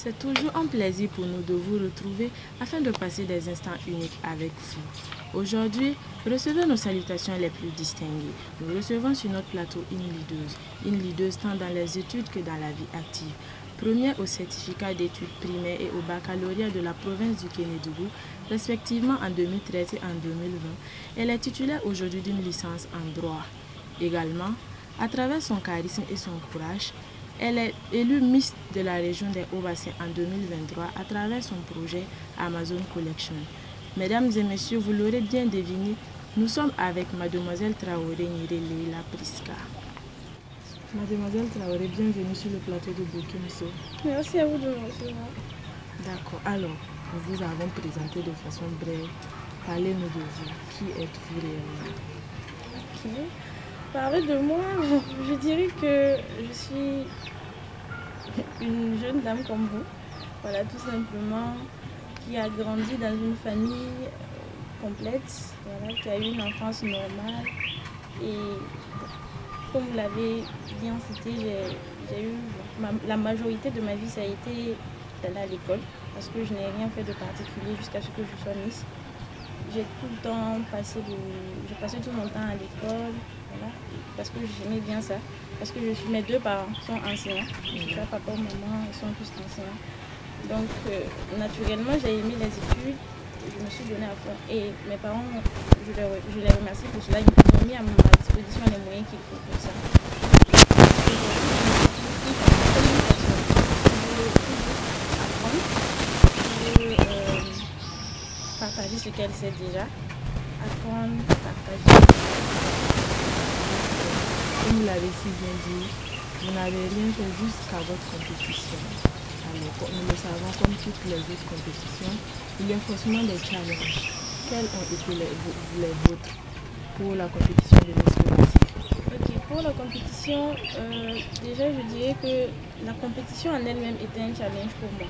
C'est toujours un plaisir pour nous de vous retrouver afin de passer des instants uniques avec vous. Aujourd'hui, recevez nos salutations les plus distinguées. Nous recevons sur notre plateau une leaduse tant dans les études que dans la vie active. Première au certificat d'études primaires et au baccalauréat de la province du Kénédougou, respectivement en 2013 et en 2020. Elle est titulaire aujourd'hui d'une licence en droit. Également, à travers son charisme et son courage, elle est élue Miss de la région des Hauts-Bassins en 2023 à travers son projet Amazon Collection. Mesdames et messieurs, vous l'aurez bien deviné, nous sommes avec Mademoiselle Traoré Leila Priska. Mademoiselle Traoré, bienvenue sur le plateau de Bokimso. Merci à vous de me recevoir. D'accord, alors, nous vous avons présenté de façon brève. Parlez-nous de vous. Qui êtes-vous réellement? Ok. Parler de moi, je dirais que je suis une jeune dame comme vous. Voilà, tout simplement, qui a grandi dans une famille complète, voilà, qui a eu une enfance normale. Et comme vous l'avez bien cité, j'ai eu la majorité de ma vie, ça a été d'aller à l'école, parce que je n'ai rien fait de particulier jusqu'à ce que je sois Miss. J'ai tout le temps passé tout mon temps à l'école, voilà, parce que j'aimais bien ça. Parce que mes deux parents sont enseignants, papa et maman, ils sont tous enseignants. Donc naturellement, j'ai aimé les études, je me suis donnée à fond. Et mes parents, je les remercie pour cela, ils ont mis à ma disposition les moyens qu'il faut pour ça. Partager ce qu'elle sait déjà, apprendre, partager. Comme vous l'avez si bien dit, vous n'avez rien fait jusqu'à votre compétition. Alors, nous le savons, comme toutes les autres compétitions, il y a forcément des challenges. Quels ont été les vôtres pour la compétition de Miss Hauts-Bassins? Ok, pour la compétition, déjà je dirais que la compétition en elle-même était un challenge pour moi.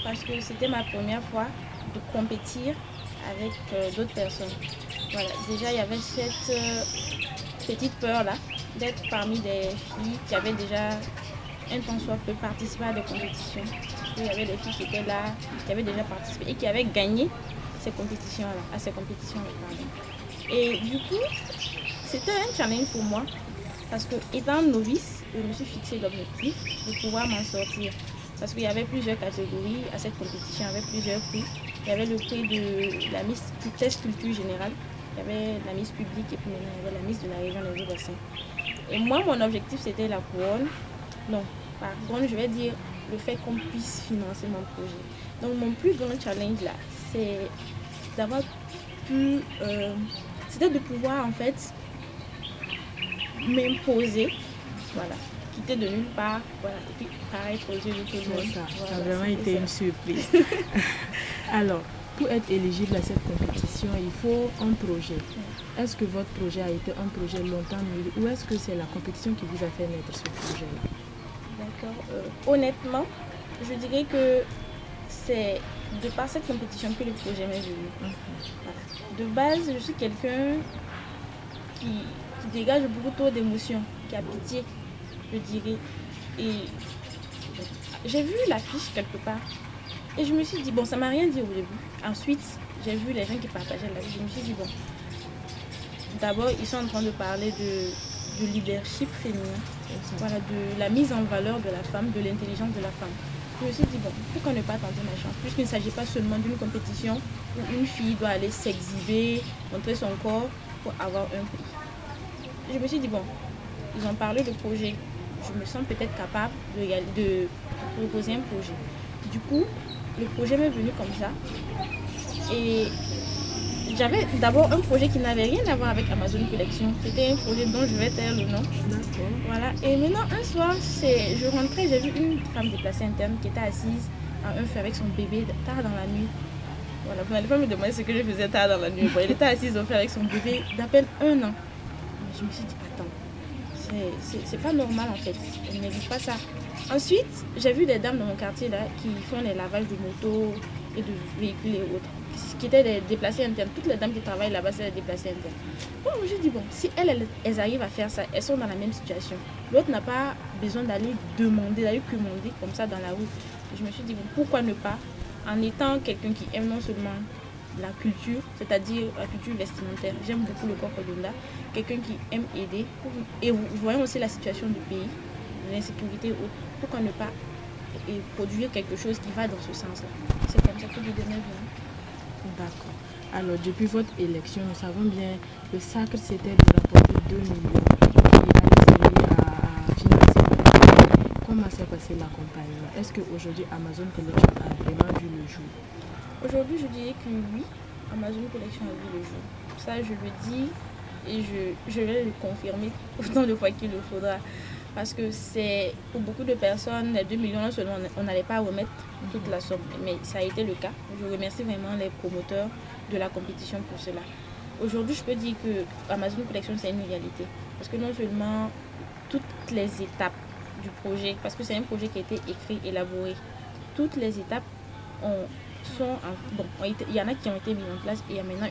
Parce que c'était ma première fois de compétir avec d'autres personnes. Voilà, déjà il y avait cette petite peur-là d'être parmi des filles qui avaient déjà un temps soit peu participé à des compétitions. Il y avait des filles qui étaient là, qui avaient déjà participé et qui avaient gagné ces compétitions-là, pardon. Et du coup, c'était un challenge pour moi parce que étant novice, je me suis fixé l'objectif de pouvoir m'en sortir. Parce qu'il y avait plusieurs catégories à cette compétition, il y avait plusieurs prix. Il y avait le prix de la Miss Test Culture Générale, il y avait la Miss Publique et puis maintenant il y avait la Miss de la région des Hauts-Bassins. Et moi, mon objectif c'était la couronne. Non, par contre, je vais dire le fait qu'on puisse financer mon projet. Donc mon plus grand challenge là, c'est d'avoir pu, c'était de pouvoir en fait m'imposer, voilà, quitter de nulle part, voilà, et puis paraître aux yeux de tout le monde. Ça a vraiment été une surprise. Alors, pour être éligible à cette compétition, il faut un projet. Est-ce que votre projet a été un projet longtemps mûri ou est-ce que c'est la compétition qui vous a fait naître ce projet-là? D'accord. Honnêtement, je dirais que c'est de par cette compétition que le projet m'est venu. Voilà. De base, je suis quelqu'un qui dégage beaucoup trop d'émotions, qui a pitié, je dirais. Et j'ai vu l'affiche quelque part et je me suis dit, bon, ça m'a rien dit au début. Ensuite, j'ai vu les gens qui partageaient la vie. Je me suis dit, bon, d'abord, ils sont en train de parler de leadership féminin, voilà, de la mise en valeur de la femme, de l'intelligence de la femme. Je me suis dit, bon, pourquoi ne pas tenter ma chance, puisqu'il ne s'agit pas seulement d'une compétition où une fille doit aller s'exhiber, montrer son corps pour avoir un prix. Je me suis dit, bon, ils ont parlé de projet, je me sens peut-être capable de proposer un projet. Du coup, le projet m'est venu comme ça. Et j'avais d'abord un projet qui n'avait rien à voir avec Amazon Collection. C'était un projet dont je vais taire le nom. D'accord. Voilà. Et maintenant, un soir, je rentrais, j'ai vu une femme déplacée interne qui était assise à un feu avec son bébé tard dans la nuit. Voilà, vous n'allez pas me demander ce que je faisais tard dans la nuit. Bon, elle était assise au feu avec son bébé d'à peine 1 an. Mais je me suis dit, attends, c'est pas normal en fait. Elle ne vit pas ça. Ensuite, j'ai vu des dames dans mon quartier là qui font les lavages de motos et de véhicules et autres, qui étaient des déplacés internes. Toutes les dames qui travaillent là-bas, c'est des déplacés internes. Bon, je me suis dit, bon, si elles arrivent à faire ça, elles sont dans la même situation. L'autre n'a pas besoin d'aller demander, d'aller commander comme ça dans la rue. Et je me suis dit, bon, pourquoi ne pas, en étant quelqu'un qui aime non seulement la culture, c'est-à-dire la culture vestimentaire, j'aime beaucoup le cocodonda, quelqu'un qui aime aider, et vous voyez aussi la situation du pays, l'insécurité, pourquoi ne pas produire quelque chose qui va dans ce sens-là. C'est comme ça que je donnais bien. D'accord. Alors, depuis votre élection, nous savons bien le sacre c'était de remporter 2 millions et aller servir à financer la campagne. Comment s'est passé l'accompagnement? Est-ce qu'aujourd'hui Amazon Collection a vraiment vu le jour? Aujourd'hui, je dirais que oui, Amazon Collection a vu le jour. Ça, je le dis et je vais le confirmer autant de fois qu'il le faudra. Parce que c'est pour beaucoup de personnes, les 2 millions seulement, on n'allait pas remettre toute la somme. Mais ça a été le cas. Je remercie vraiment les promoteurs de la compétition pour cela. Aujourd'hui, je peux dire que Amazon Collection, c'est une réalité. Parce que non seulement toutes les étapes du projet, parce que c'est un projet qui a été écrit, élaboré, toutes les étapes il y en a qui ont été mises en place et il y a maintenant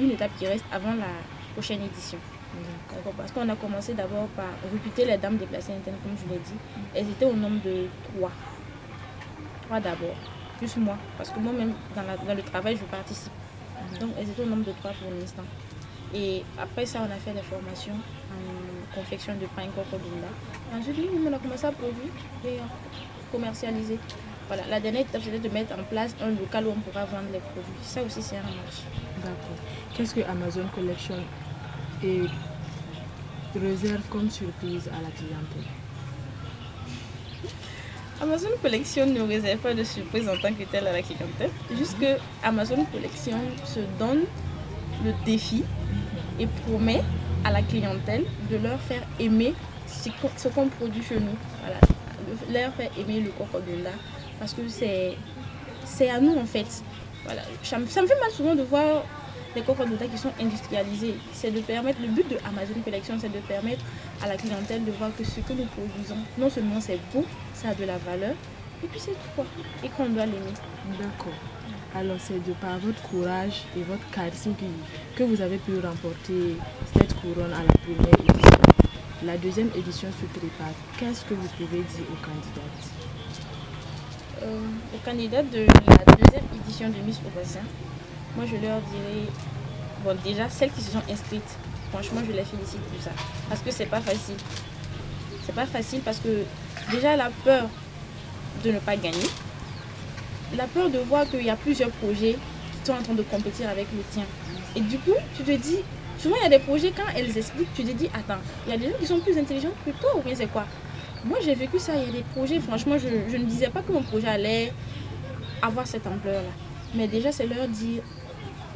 une étape qui reste avant la prochaine édition. Parce qu'on a commencé d'abord par recruter les dames déplacées internes, comme je l'ai dit. Elles étaient au nombre de 3. 3 d'abord, plus moi, parce que moi-même, dans le travail, je participe. Donc, elles étaient au nombre de 3 pour l'instant. Et après ça, on a fait les formations en confection de pain cocodonda. Ensuite, on a commencé à produire et à commercialiser. Voilà, la dernière étape, c'était de mettre en place un local où on pourra vendre les produits. Ça aussi, c'est un marché. D'accord. Qu'est-ce que Amazon Collection réserve comme surprise à la clientèle? Amazon Collection ne réserve pas de surprise en tant que telle à la clientèle. Juste que Amazon Collection se donne le défi et promet à la clientèle de leur faire aimer ce qu'on produit chez nous. Voilà. De leur faire aimer le cocodonda parce que c'est à nous en fait. Voilà. Ça me fait mal souvent de voir les cocodondas qui sont industrialisés. C'est de permettre, le but de Amazon Collection, c'est de permettre à la clientèle de voir que ce que nous produisons, non seulement c'est beau, ça a de la valeur, et puis c'est tout quoi, et qu'on doit l'aimer. D'accord. Alors c'est de par votre courage et votre charisme que vous avez pu remporter cette couronne à la première édition. La deuxième édition se prépare. Qu'est-ce que vous pouvez dire aux candidates? Aux candidats de la deuxième édition de Miss au Bassin, moi je leur dirais, bon déjà celles qui se sont inscrites, franchement je les félicite pour ça. Parce que c'est pas facile. C'est pas facile parce que déjà la peur de ne pas gagner, la peur de voir qu'il y a plusieurs projets qui sont en train de compétir avec le tien. Et du coup, tu te dis, souvent il y a des projets, quand elles expliquent, tu te dis, attends, il y a des gens qui sont plus intelligents que toi ou bien c'est quoi? Moi j'ai vécu ça, il y a des projets, franchement je ne disais pas que mon projet allait avoir cette ampleur-là. Mais déjà c'est leur dire,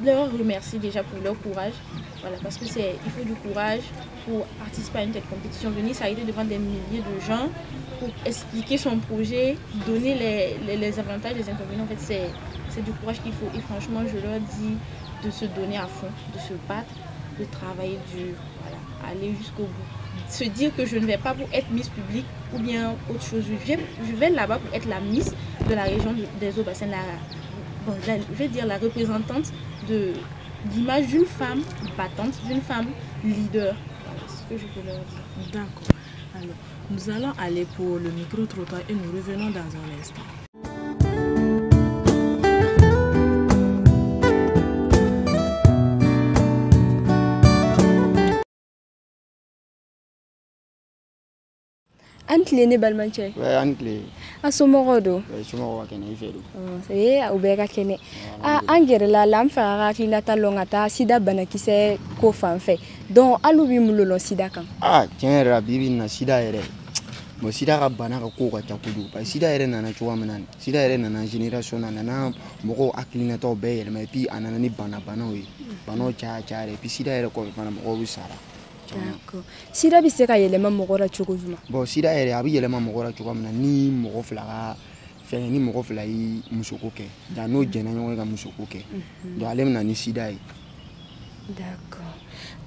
leur remercier déjà pour leur courage. Voilà, parce que il faut du courage pour participer à une telle compétition. Venir s'arrêter devant des milliers de gens pour expliquer son projet, donner les avantages, les inconvénients. En fait, c'est du courage qu'il faut. Et franchement, je leur dis de se donner à fond, de se battre, de travailler dur, voilà, aller jusqu'au bout. Se dire que je ne vais pas pour être Miss publique ou bien autre chose. Je vais là-bas pour être la Miss de la région des Hauts-Bassins. Je vais dire la représentante de l'image d'une femme battante, d'une femme leader. Voilà, c'est ce que je peux leur dire. D'accord. Alors, nous allons aller pour le micro-trottoir et nous revenons dans un instant. Antle ne balmanche. Ouais, antle. Asomoro do. Ouais, somoro kene ifedu. C'est ubeka kene. Angere la lam fara klinata longata sida banakise ko fanfe. Donc alubi mulolo sida kan. Tiens bibi na sida ere. Mo sida ka bana ka ko ka takudu. Ba sida ere nana chuwa manan. Sida ere nana generation nana moko aklinata be yele mais puis anana ni bana we. Bano cha re puis sida ere ko fana moko wisara. D'accord. Sida bi se ka yelema mogora chogo juma. Bon sida ere abi yelema mogora chogo mana ni mogo fla ka fe ni mogo fla yi musoko ke. Da no jena nyo ka musoko ke. Do alem na ni sida yi. D'accord.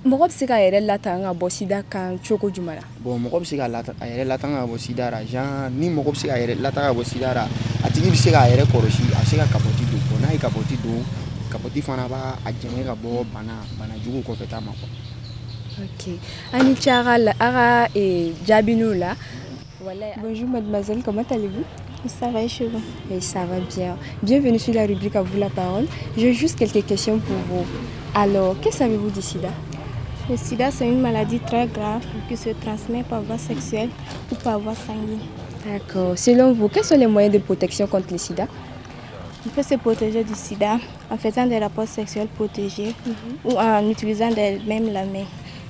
Mogo se ka yere latanga bo sida kan chogo juma la. Bon mogo se ka yere latanga bo sida ra jan ni mogo se ka yere latanga bo sida ra atigi bi se ka yere koroshi a se ka kapoti do bona i kapoti do kapoti fana ba a jenge ka bo bana jugu ko feta ma ko. Ok. Ani Tiara, Ara et Jabinoula. Voilà. Bonjour mademoiselle, comment allez-vous? Ça va chez vous? Oui, ça va bien. Bienvenue sur la rubrique À vous la parole. J'ai juste quelques questions pour vous. Alors, que savez-vous du sida? Le sida, c'est une maladie très grave qui se transmet par voie sexuelle ou par voie sanguine. D'accord. Selon vous, quels sont les moyens de protection contre le sida? On peut se protéger du sida en faisant des rapports sexuels protégés ou en utilisant même lamelles.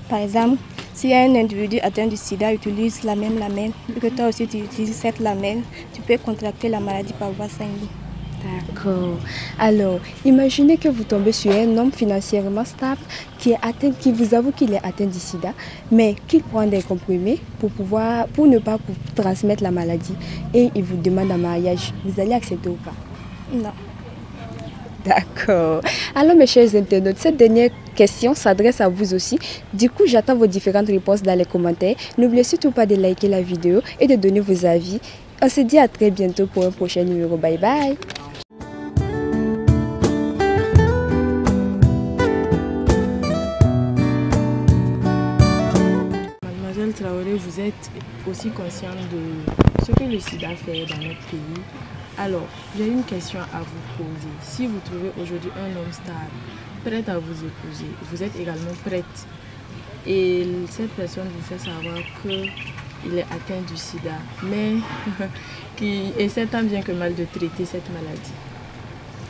Par exemple, si un individu atteint du sida utilise la même lamelle et que toi aussi tu utilises cette lamelle, tu peux contracter la maladie par voie sanguine. D'accord. Alors, imaginez que vous tombez sur un homme financièrement stable qui vous avoue qu'il est atteint du sida, mais qu'il prend des comprimés pour ne pas transmettre la maladie et il vous demande un mariage. Vous allez accepter ou pas? Non. D'accord. Alors mes chers internautes, cette dernière question s'adresse à vous aussi. Du coup, j'attends vos différentes réponses dans les commentaires. N'oubliez surtout pas de liker la vidéo et de donner vos avis. On se dit à très bientôt pour un prochain numéro. Bye bye. Mademoiselle Traoré, vous êtes aussi consciente de ce que le sida fait dans notre pays. Alors, j'ai une question à vous poser. Si vous trouvez aujourd'hui un homme stable, prêt à vous épouser, vous êtes également prête, et cette personne vous fait savoir qu'il est atteint du sida, mais qui essaie tant bien que mal de traiter cette maladie,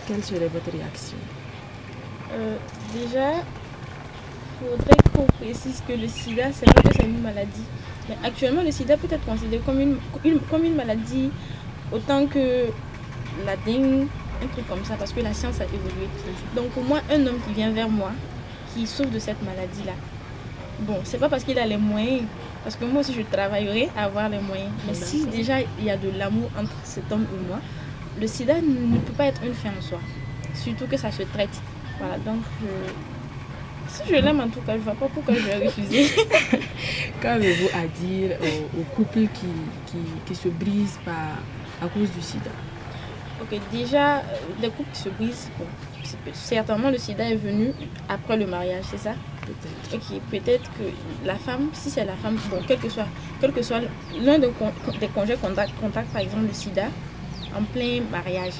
quelle serait votre réaction? Déjà, il faudrait qu'on précise que le sida, c'est vrai que c'est une maladie. Mais actuellement, le sida peut être considéré comme une maladie autant que la dengue, un truc comme ça, parce que la science a évolué. Donc pour moi, un homme qui vient vers moi, qui souffre de cette maladie-là, bon, c'est pas parce qu'il a les moyens, parce que moi aussi je travaillerai à avoir les moyens. Mais si déjà il y a de l'amour entre cet homme et moi, le sida ne peut pas être une fin en soi. Surtout que ça se traite. Voilà, donc si je l'aime en tout cas, je ne vois pas pourquoi je vais refuser. Qu'avez-vous à dire aux couples qui se brisent à cause du sida? Ok, déjà, les couples qui se brisent, bon, certainement le sida est venu après le mariage, c'est ça? Peut-être. Ok, peut-être que la femme, si c'est la femme, bon, quel que soit l'un des conjoints contacte par exemple le sida en plein mariage.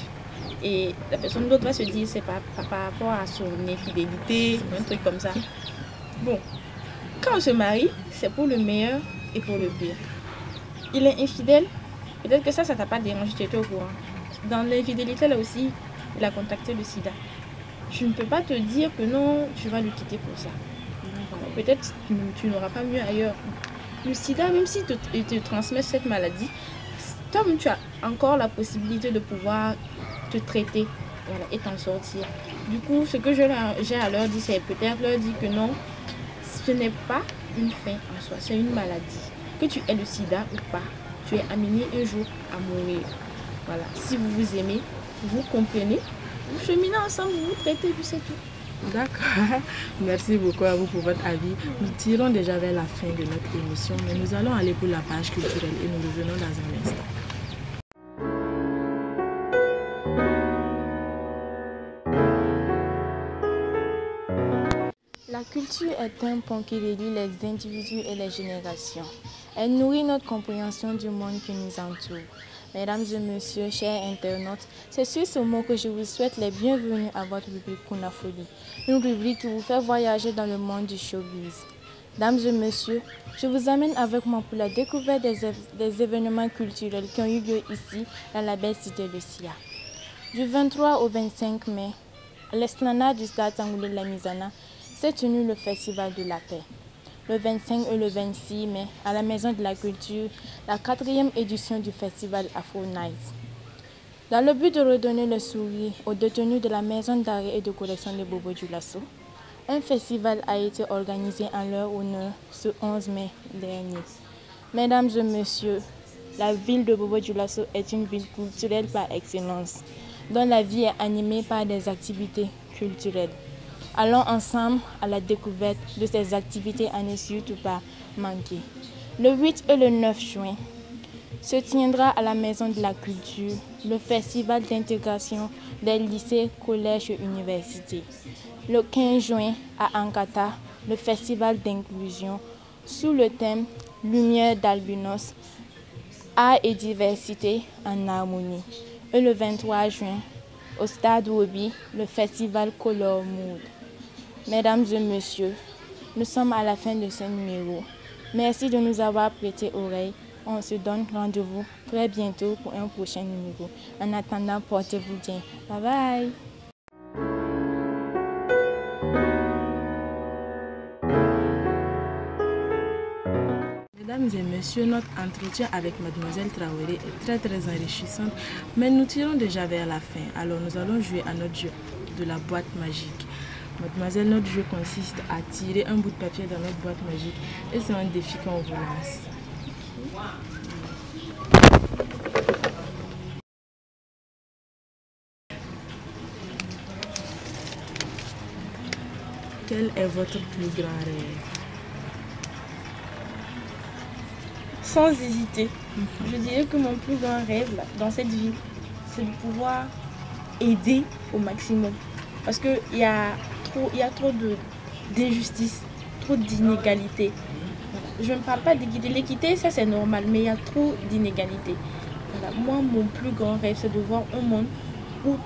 Et la personne d'autre va se dire c'est par rapport à son infidélité, un truc comme ça. Bon, quand on se marie, c'est pour le meilleur et pour le pire. Il est infidèle, peut-être que ça t'a pas dérangé, tu étais au courant. Dans l'infidélité, là aussi, il a contacté le sida. Je ne peux pas te dire que non, tu vas le quitter pour ça. Peut-être que tu n'auras pas mieux ailleurs. Le sida, même si il te transmet cette maladie, toi-même, tu as encore la possibilité de pouvoir te traiter, voilà, et t'en sortir. Du coup, ce que j'ai à leur dire, c'est peut-être leur dire que non, ce n'est pas une fin en soi, c'est une maladie. Que tu aies le sida ou pas, tu es amené un jour à mourir. Voilà, si vous vous aimez, vous comprenez, vous cheminez ensemble, vous vous traitez, puis c'est tout. D'accord. Merci beaucoup à vous pour votre avis. Nous tirons déjà vers la fin de notre émission, mais nous allons aller pour la page culturelle et nous revenons dans un instant. La culture est un pont qui relie les individus et les générations. Elle nourrit notre compréhension du monde qui nous entoure. Mesdames et messieurs, chers internautes, c'est sur ce mot que je vous souhaite les bienvenus à votre rubrique Kunafoli, une rubrique qui vous fait voyager dans le monde du showbiz. Dames et messieurs, je vous amène avec moi pour la découverte des événements culturels qui ont eu lieu ici, dans la belle cité de Sia. Du 23 au 25 mai, à l'esplanade du stade Sangoulé de la Misana, s'est tenu le Festival de la Paix. Le 25 et le 26 mai, à la Maison de la Culture, la 4e édition du Festival Afro Night. Dans le but de redonner le sourire aux détenus de la Maison d'arrêt et de correction de Bobo-Dioulasso, un festival a été organisé en leur honneur ce 11 mai dernier. Mesdames et messieurs, la ville de Bobo-Dioulasso est une ville culturelle par excellence, dont la vie est animée par des activités culturelles. Allons ensemble à la découverte de ces activités à ne surtout pas manquer. Le 8 et le 9 juin se tiendra à la Maison de la Culture le festival d'intégration des lycées, collèges et universités. Le 15 juin à Ankata, le festival d'inclusion sous le thème Lumière d'Albinos Art et diversité en harmonie. Et le 23 juin, au Stade Wauby, le festival Color Mood. Mesdames et messieurs, nous sommes à la fin de ce numéro. Merci de nous avoir prêté oreille. On se donne rendez-vous très bientôt pour un prochain numéro. En attendant, portez-vous bien. Bye bye. Mesdames et messieurs, notre entretien avec Mademoiselle Traoré est très enrichissante, mais nous tirons déjà vers la fin. Alors nous allons jouer à notre jeu de la boîte magique. Mademoiselle, notre jeu consiste à tirer un bout de papier dans notre boîte magique et c'est un défi qu'on vous lance. Quel est votre plus grand rêve? Sans hésiter, je dirais que mon plus grand rêve là, dans cette vie, c'est de pouvoir aider au maximum. Parce qu'il y a trop d'injustice, trop d'inégalités. Je ne parle pas d'équité. L'équité, ça c'est normal, mais il y a trop d'inégalités. Voilà. Moi, mon plus grand rêve, c'est de voir un monde où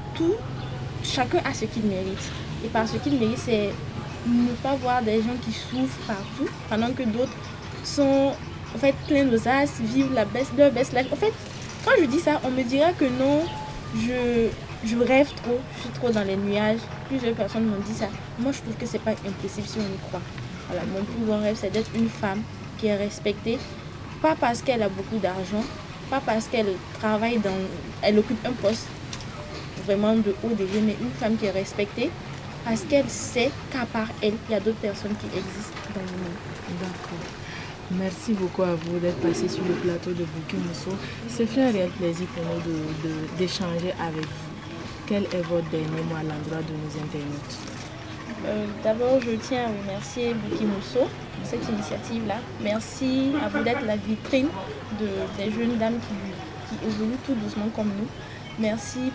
chacun a ce qu'il mérite. Et par ce qu'il mérite, c'est ne pas voir des gens qui souffrent partout, pendant que d'autres sont en fait pleins d'audace, vivent leur best life. En fait, quand je dis ça, on me dira que non, je rêve trop, je suis trop dans les nuages. Plusieurs personnes m'ont dit ça. Moi, je trouve que c'est pas impossible si on y croit. Voilà, mon plus grand rêve, c'est d'être une femme qui est respectée, pas parce qu'elle a beaucoup d'argent, pas parce qu'elle travaille elle occupe un poste vraiment de haut degré, mais une femme qui est respectée parce qu'elle sait qu'à part elle, il y a d'autres personnes qui existent dans le monde. D'accord. Merci beaucoup à vous d'être passé sur le plateau de Bouki Mousso. C'est fait un réel plaisir pour nous d'échanger avec vous. Quel est votre dernier mot à l'endroit de nos internautes? D'abord, je tiens à remercier Bouki Mousso pour cette initiative-là. Merci à vous d'être la vitrine des jeunes dames qui évoluent tout doucement comme nous. Merci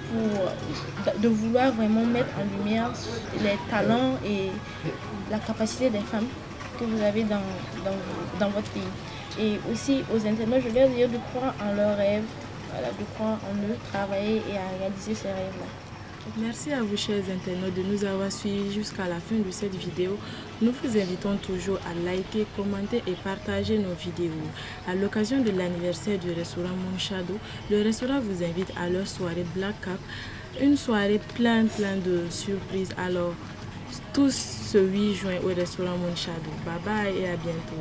de vouloir vraiment mettre en lumière les talents et la capacité des femmes que vous avez dans votre pays. Et aussi aux internautes, je leur dire de croire en leurs rêves, voilà, de croire en eux, travailler et à réaliser ces rêves-là. Merci à vous, chers internautes, de nous avoir suivis jusqu'à la fin de cette vidéo. Nous vous invitons toujours à liker, commenter et partager nos vidéos. À l'occasion de l'anniversaire du restaurant Moon Shadow, le restaurant vous invite à leur soirée Black Cap, une soirée plein de surprises. Alors, tous ce 8 juin au restaurant Moon Shadow. Bye bye et à bientôt.